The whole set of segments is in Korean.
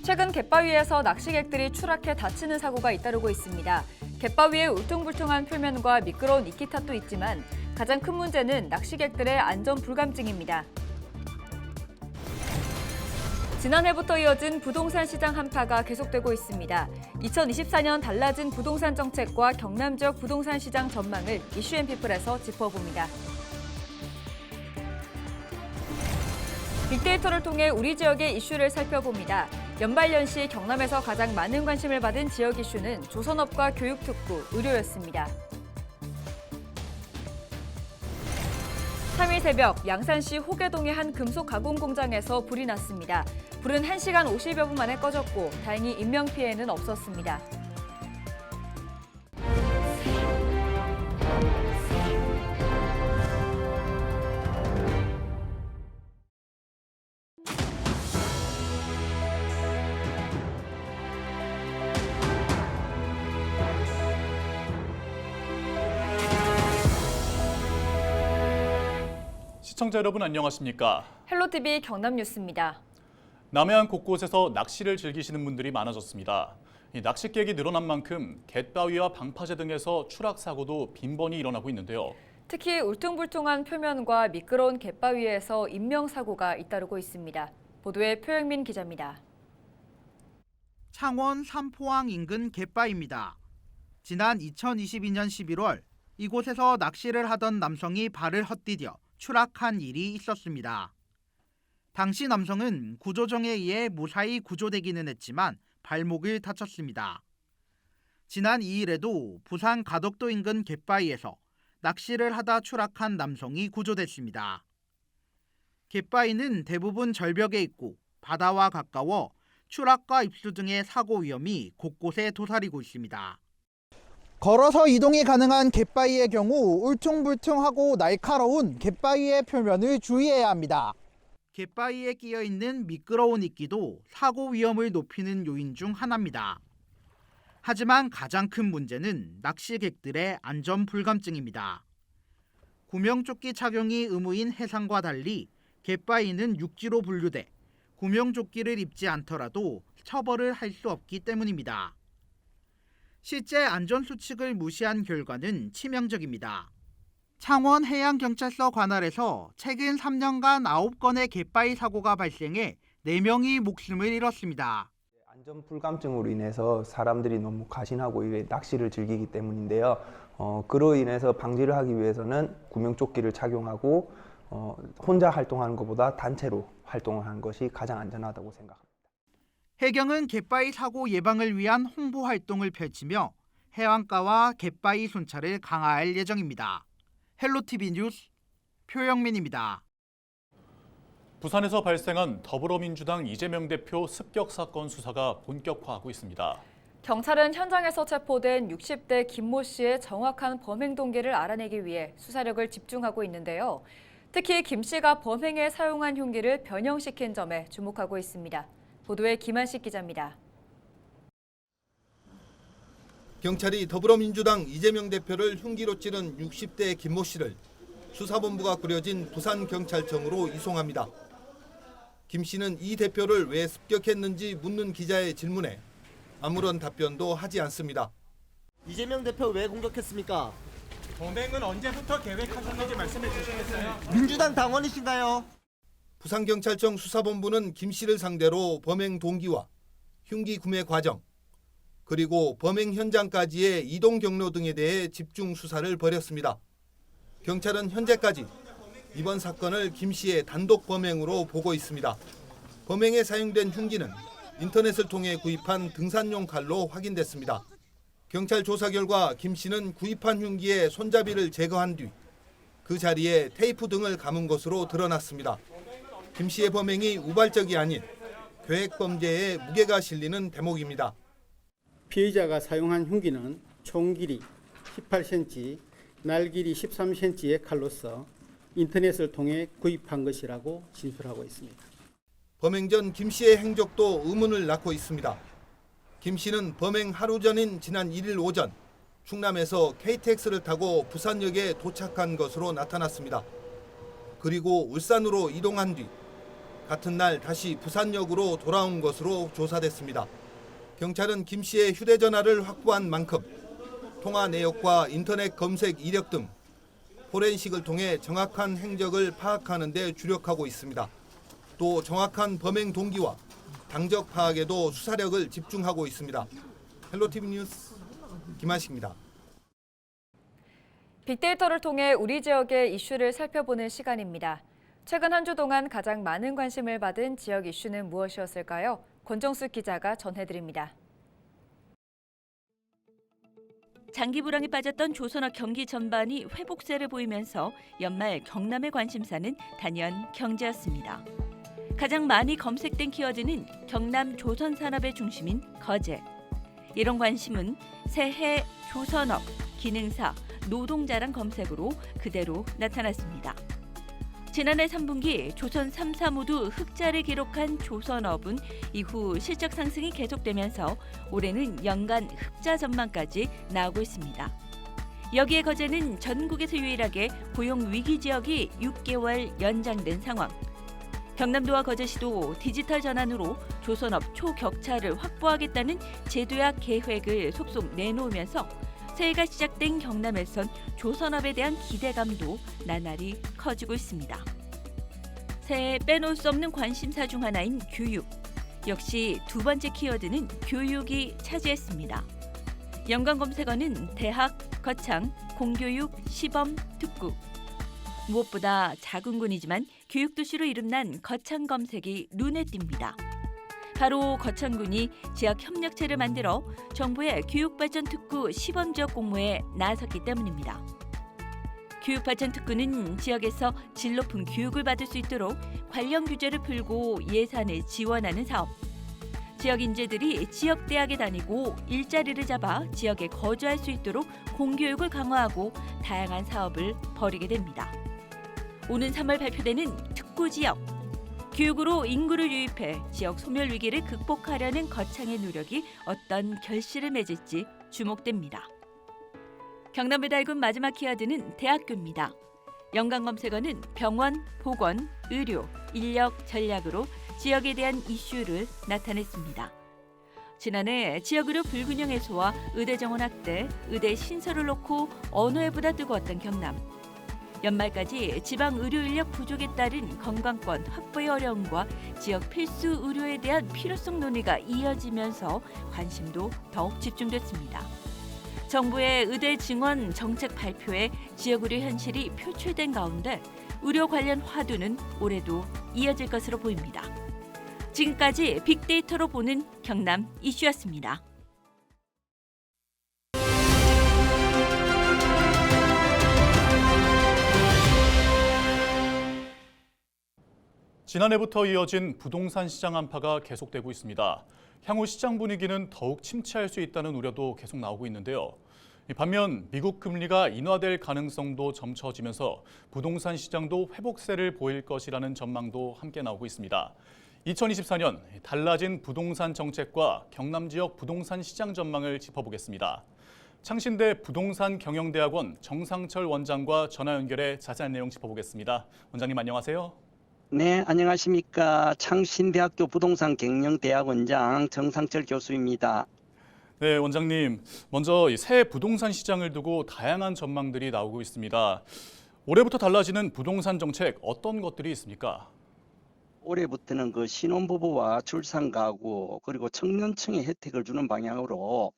최근 갯바위에서 낚시객들이 추락해 다치는 사고가 잇따르고 있습니다. 갯바위의 울퉁불퉁한 표면과 미끄러운 이끼 탓도 있지만 가장 큰 문제는 낚시객들의 안전 불감증입니다. 지난해부터 이어진 부동산 시장 한파가 계속되고 있습니다. 2024년 달라진 부동산 정책과 경남 지역 부동산 시장 전망을 이슈앤피플에서 짚어봅니다. 빅데이터를 통해 우리 지역의 이슈를 살펴봅니다. 연발연시 경남에서 가장 많은 관심을 받은 지역 이슈는 조선업과 교육특구, 의료였습니다. 3일 새벽 양산시 호계동의 한 금속 가공 공장에서 불이 났습니다. 불은 1시간 50여 분 만에 꺼졌고 다행히 인명피해는 없었습니다. 시청자 여러분 안녕하십니까? 헬로티비 경남뉴스입니다. 남해안 곳곳에서 낚시를 즐기시는 분들이 많아졌습니다. 낚시객이 늘어난 만큼 갯바위와 방파제 등에서 추락 사고도 빈번히 일어나고 있는데요. 특히 울퉁불퉁한 표면과 미끄러운 갯바위에서 인명사고가 잇따르고 있습니다. 보도에 표영민 기자입니다. 창원 삼포항 인근 갯바위입니다. 지난 2022년 11월 이곳에서 낚시를 하던 남성이 발을 헛디뎌 추락한 일이 있었습니다. 당시 남성은 구조정에 의해 무사히 구조되기는 했지만 발목을 다쳤습니다. 지난 2일에도 부산 가덕도 인근 갯바위에서 낚시를 하다 추락한 남성이 구조됐습니다. 갯바위는 대부분 절벽에 있고 바다와 가까워 추락과 입수 등의 사고 위험이 곳곳에 도사리고 있습니다. 걸어서 이동이 가능한 갯바위의 경우 울퉁불퉁하고 날카로운 갯바위의 표면을 주의해야 합니다. 갯바위에 끼어 있는 미끄러운 이끼도 사고 위험을 높이는 요인 중 하나입니다. 하지만 가장 큰 문제는 낚시객들의 안전 불감증입니다. 구명조끼 착용이 의무인 해상과 달리 갯바위는 육지로 분류돼 구명조끼를 입지 않더라도 처벌을 할 수 없기 때문입니다. 실제 안전수칙을 무시한 결과는 치명적입니다. 창원해양경찰서 관할에서 최근 3년간 9건의 갯바위 사고가 발생해 4명이 목숨을 잃었습니다. 안전 불감증으로 인해서 사람들이 너무 과신하고 낚시를 즐기기 때문인데요. 그로 인해서 방지를 하기 위해서는 구명조끼를 착용하고 혼자 활동하는 것보다 단체로 활동을 하는 것이 가장 안전하다고 생각합니다. 해경은 갯바위 사고 예방을 위한 홍보 활동을 펼치며 해안가와 갯바위 순찰을 강화할 예정입니다. 헬로티비 뉴스 표영민입니다. 부산에서 발생한 더불어민주당 이재명 대표 습격 사건 수사가 본격화하고 있습니다. 경찰은 현장에서 체포된 60대 김모 씨의 정확한 범행 동기를 알아내기 위해 수사력을 집중하고 있는데요. 특히 김 씨가 범행에 사용한 흉기를 변형시킨 점에 주목하고 있습니다. 보도에 김한식 기자입니다. 경찰이 더불어민주당 이재명 대표를 흉기로 찌른 60대 김모 씨를 수사본부가 꾸려진 부산경찰청으로 이송합니다. 김 씨는 이 대표를 왜 습격했는지 묻는 기자의 질문에 아무런 답변도 하지 않습니다. 이재명 대표 왜 공격했습니까? 범행은 언제부터 계획하셨는지 말씀해 주시겠어요? 민주당 당원이신가요? 부산경찰청 수사본부는 김 씨를 상대로 범행 동기와 흉기 구매 과정, 그리고 범행 현장까지의 이동 경로 등에 대해 집중 수사를 벌였습니다. 경찰은 현재까지 이번 사건을 김 씨의 단독 범행으로 보고 있습니다. 범행에 사용된 흉기는 인터넷을 통해 구입한 등산용 칼로 확인됐습니다. 경찰 조사 결과 김 씨는 구입한 흉기의 손잡이를 제거한 뒤 그 자리에 테이프 등을 감은 것으로 드러났습니다. 김 씨의 범행이 우발적이 아닌 계획 범죄에 무게가 실리는 대목입니다. 피의자가 사용한 흉기는 총 길이 18cm, 날 길이 13cm의 칼로서 인터넷을 통해 구입한 것이라고 진술하고 있습니다. 범행 전 김 씨의 행적도 의문을 낳고 있습니다. 김 씨는 범행 하루 전인 지난 1일 오전 충남에서 KTX를 타고 부산역에 도착한 것으로 나타났습니다. 그리고 울산으로 이동한 뒤 같은 날 다시 부산역으로 돌아온 것으로 조사됐습니다. 경찰은 김 씨의 휴대전화를 확보한 만큼 통화 내역과 인터넷 검색 이력 등 포렌식을 통해 정확한 행적을 파악하는 데 주력하고 있습니다. 또 정확한 범행 동기와 당적 파악에도 수사력을 집중하고 있습니다. 헬로티비 뉴스 김한식입니다. 빅데이터를 통해 우리 지역의 이슈를 살펴보는 시간입니다. 최근 한 주 동안 가장 많은 관심을 받은 지역 이슈는 무엇이었을까요? 권정수 기자가 전해드립니다. 장기 불황에 빠졌던 조선업 경기 전반이 회복세를 보이면서 연말 경남의 관심사는 단연 경제였습니다. 가장 많이 검색된 키워드는 경남 조선산업의 중심인 거제. 이런 관심은 새해 조선업, 기능사, 노동자랑 검색으로 그대로 나타났습니다. 지난해 3분기 조선 3사 모두 흑자를 기록한 조선업은 이후 실적 상승이 계속되면서 올해는 연간 흑자 전망까지 나오고 있습니다. 여기에 거제는 전국에서 유일하게 고용 위기 지역이 6개월 연장된 상황. 경남도와 거제시도 디지털 전환으로 조선업 초격차를 확보하겠다는 제도야 계획을 속속 내놓으면서 새해가 시작된 경남에선 조선업에 대한 기대감도 나날이 커지고 있습니다. 새해 빼놓을 수 없는 관심사 중 하나인 교육. 역시 두 번째 키워드는 교육이 차지했습니다. 연관 검색어는 대학, 거창, 공교육, 시범, 특구. 무엇보다 작은 군이지만 교육도시로 이름난 거창 검색이 눈에 띕니다. 바로 거창군이 지역 협력체를 만들어 정부의 교육발전 특구 시범지역 공모에 나섰기 때문입니다. 교육발전 특구는 지역에서 질 높은 교육을 받을 수 있도록 관련 규제를 풀고 예산을 지원하는 사업. 지역 인재들이 지역 대학에 다니고 일자리를 잡아 지역에 거주할 수 있도록 공교육을 강화하고 다양한 사업을 벌이게 됩니다. 오는 3월 발표되는 특구 지역. 교육으로 인구를 유입해 지역 소멸 위기를 극복하려는 거창의 노력이 어떤 결실을 맺을지 주목됩니다. 경남을 달군 마지막 키워드는 대학교입니다. 연관 검색어는 병원, 보건, 의료, 인력, 전략으로 지역에 대한 이슈를 나타냈습니다. 지난해 지역의료 불균형 해소와 의대 정원 확대, 의대 신설을 놓고 어느 해보다 뜨거웠던 경남. 연말까지 지방 의료 인력 부족에 따른 건강권 확보의 어려움과 지역 필수 의료에 대한 필요성 논의가 이어지면서 관심도 더욱 집중됐습니다. 정부의 의대 증원 정책 발표에 지역 의료 현실이 표출된 가운데 의료 관련 화두는 올해도 이어질 것으로 보입니다. 지금까지 빅데이터로 보는 경남 이슈였습니다. 지난해부터 이어진 부동산 시장 한파가 계속되고 있습니다. 향후 시장 분위기는 더욱 침체할 수 있다는 우려도 계속 나오고 있는데요. 반면 미국 금리가 인하될 가능성도 점쳐지면서 부동산 시장도 회복세를 보일 것이라는 전망도 함께 나오고 있습니다. 2024년 달라진 부동산 정책과 경남 지역 부동산 시장 전망을 짚어보겠습니다. 창신대 부동산 경영대학원 정상철 원장과 전화 연결해 자세한 내용 짚어보겠습니다. 원장님 안녕하세요. 네, 안녕하십니까. 창신대학교 부동산 경영대학원장 정상철 교수입니다. 네, 원장님. 먼저 새 부동산 시장을 두고 다양한 전망들이 나오고 있습니다. 올해부터 달라지는 부동산 정책 어떤 것들이 있습니까? 올해부터는 그 신혼부부와 출산가구 그리고 청년층에 혜택을 주는 방향으로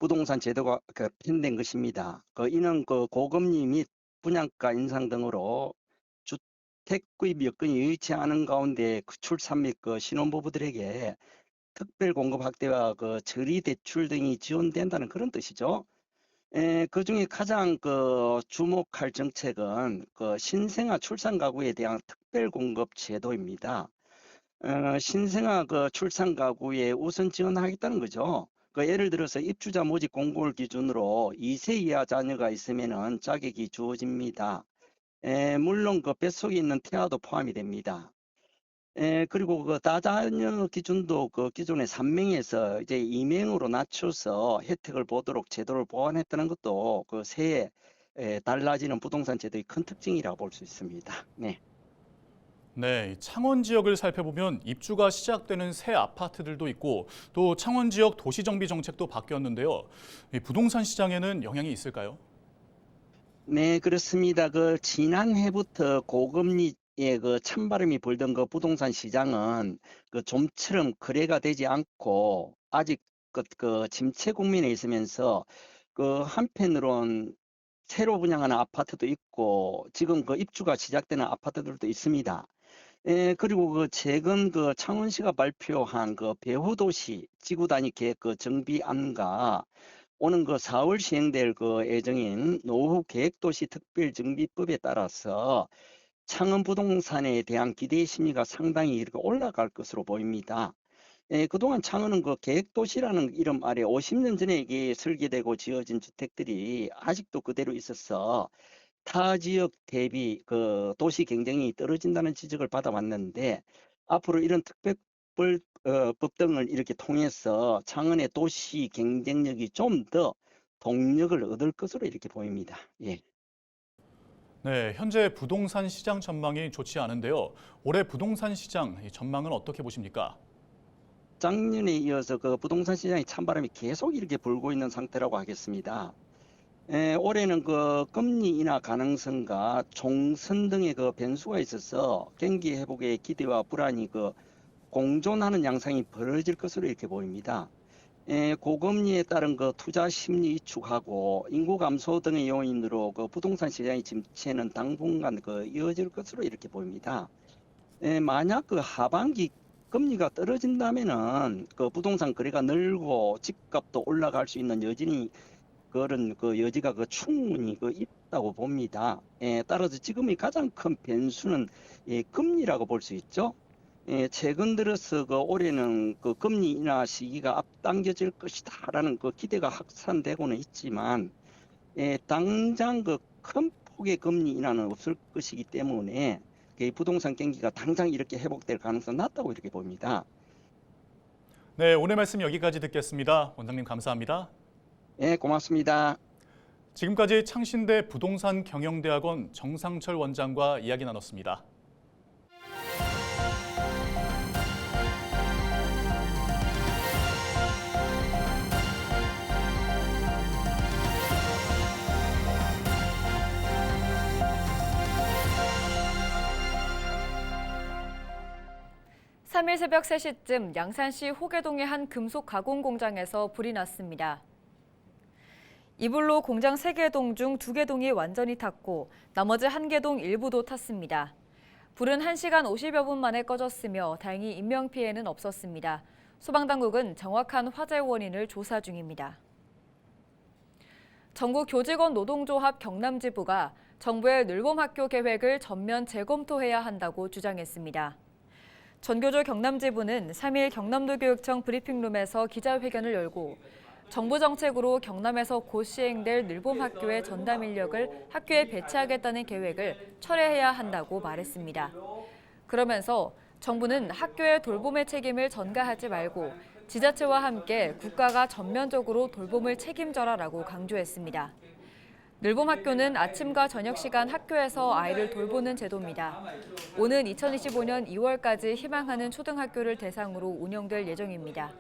부동산 제도가 편된 것입니다. 이는 고금리 및 분양가 인상 등으로 주택 구입 여건이 여의치 않은 가운데 출산 및 신혼부부들에게 특별 공급 확대와 저리 대출 등이 지원된다는 그런 뜻이죠. 그중에 가장 주목할 정책은 신생아 출산 가구에 대한 특별 공급 제도입니다. 신생아 출산 가구에 우선 지원하겠다는 거죠. 예를 들어서 입주자 모집 공고를 기준으로 2세 이하 자녀가 있으면은 자격이 주어집니다. 물론 뱃속에 있는 태아도 포함이 됩니다. 그리고 다자녀 기준도 기존의 3명에서 이제 2명으로 낮춰서 혜택을 보도록 제도를 보완했다는 것도 새해 달라지는 부동산 제도의 큰 특징이라고 볼 수 있습니다. 네. 네, 이 창원 지역을 살펴보면 입주가 시작되는 새 아파트들도 있고 또 창원 지역 도시정비 정책도 바뀌었는데요. 이 부동산 시장에는 영향이 있을까요? 네, 그렇습니다. 지난해부터 고금리의 찬바람이 불던 부동산 시장은 좀처럼 거래가 되지 않고 아직 침체 국면에 있으면서 한편으론 새로 분양하는 아파트도 있고 지금 입주가 시작되는 아파트들도 있습니다. 그리고 최근 창원시가 발표한 배후도시 지구단위 계획 정비안과 오는 4월 시행될 예정인 노후 계획도시 특별정비법에 따라서 창원 부동산에 대한 기대 심리가 상당히 이렇게 올라갈 것으로 보입니다. 그동안 창원은 계획도시라는 이름 아래 50년 전에 이게 설계되고 지어진 주택들이 아직도 그대로 있어서 타 지역 대비 도시 경쟁이 떨어진다는 지적을 받아왔는데 앞으로 이런 특별법 등을 이렇게 통해서 창원의 도시 경쟁력이 좀 더 동력을 얻을 것으로 이렇게 보입니다. 예. 네, 현재 부동산 시장 전망이 좋지 않은데요. 올해 부동산 시장 전망은 어떻게 보십니까? 작년에 이어서 부동산 시장의 찬바람이 계속 이렇게 불고 있는 상태라고 하겠습니다. 올해는 금리 인하 가능성과 총선 등의 변수가 있어서 경기 회복의 기대와 불안이 공존하는 양상이 벌어질 것으로 이렇게 보입니다. 고금리에 따른 투자 심리 위축하고 인구 감소 등의 요인으로 부동산 시장의 침체는 당분간 이어질 것으로 이렇게 보입니다. 만약 하반기 금리가 떨어진다면은 부동산 거래가 늘고 집값도 올라갈 수 있는 여진이 그런 여지가 충분히 있다고 봅니다. 따라서 지금의 가장 큰 변수는 금리라고 볼 수 있죠. 최근 들어서 올해는 금리 인하 시기가 앞당겨질 것이다라는 기대가 확산되고는 있지만 당장 큰 폭의 금리 인하는 없을 것이기 때문에 부동산 경기가 당장 이렇게 회복될 가능성은 낮다고 이렇게 봅니다. 네, 오늘 말씀 여기까지 듣겠습니다. 원장님 감사합니다. 네, 고맙습니다. 지금까지 창신대 부동산 경영대학원 정상철 원장과 이야기 나눴습니다. (3일) 새벽 3시쯤 양산시 호계동의 한 금속 가공 공장에서 불이 났습니다. 이 불로 공장 3개 동 중 2개 동이 완전히 탔고 나머지 1개 동 일부도 탔습니다. 불은 1시간 50여 분 만에 꺼졌으며 다행히 인명피해는 없었습니다. 소방당국은 정확한 화재 원인을 조사 중입니다. 전국교직원 노동조합 경남지부가 정부의 늘봄학교 계획을 전면 재검토해야 한다고 주장했습니다. 전교조 경남지부는 3일 경남도 교육청 브리핑룸에서 기자회견을 열고 정부 정책으로 경남에서 곧 시행될 늘봄학교의 전담 인력을 학교에 배치하겠다는 계획을 철회해야 한다고 말했습니다. 그러면서 정부는 학교의 돌봄의 책임을 전가하지 말고 지자체와 함께 국가가 전면적으로 돌봄을 책임져라라고 강조했습니다. 늘봄학교는 아침과 저녁 시간 학교에서 아이를 돌보는 제도입니다. 오는 2025년 2월까지 희망하는 초등학교를 대상으로 운영될 예정입니다.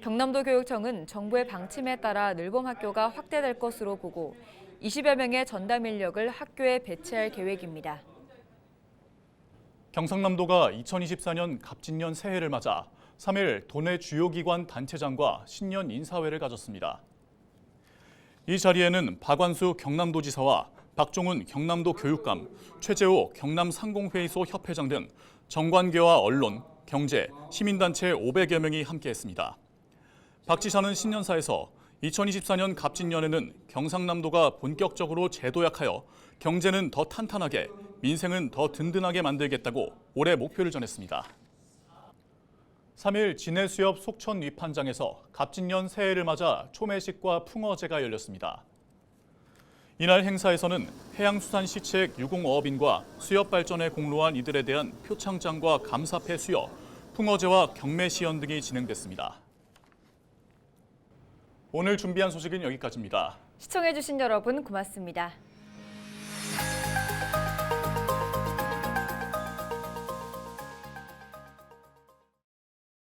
경남도 교육청은 정부의 방침에 따라 늘봄학교가 확대될 것으로 보고 20여 명의 전담 인력을 학교에 배치할 계획입니다. 경상남도가 2024년 갑진년 새해를 맞아 3일 도내 주요 기관 단체장과 신년 인사회를 가졌습니다. 이 자리에는 박완수 경남도지사와 박종훈 경남도 교육감, 최재호 경남상공회의소 협회장 등 정관계와 언론, 경제, 시민단체 500여 명이 함께했습니다. 박 지사는 신년사에서 2024년 갑진년에는 경상남도가 본격적으로 재도약하여 경제는 더 탄탄하게, 민생은 더 든든하게 만들겠다고 올해 목표를 전했습니다. 3일 진해수협 속천 위판장에서 갑진년 새해를 맞아 초매식과 풍어제가 열렸습니다. 이날 행사에서는 해양수산시책 유공어업인과 수협 발전에 공로한 이들에 대한 표창장과 감사패 수여, 풍어제와 경매시연 등이 진행됐습니다. 오늘 준비한 소식은 여기까지입니다. 시청해주신 여러분 고맙습니다.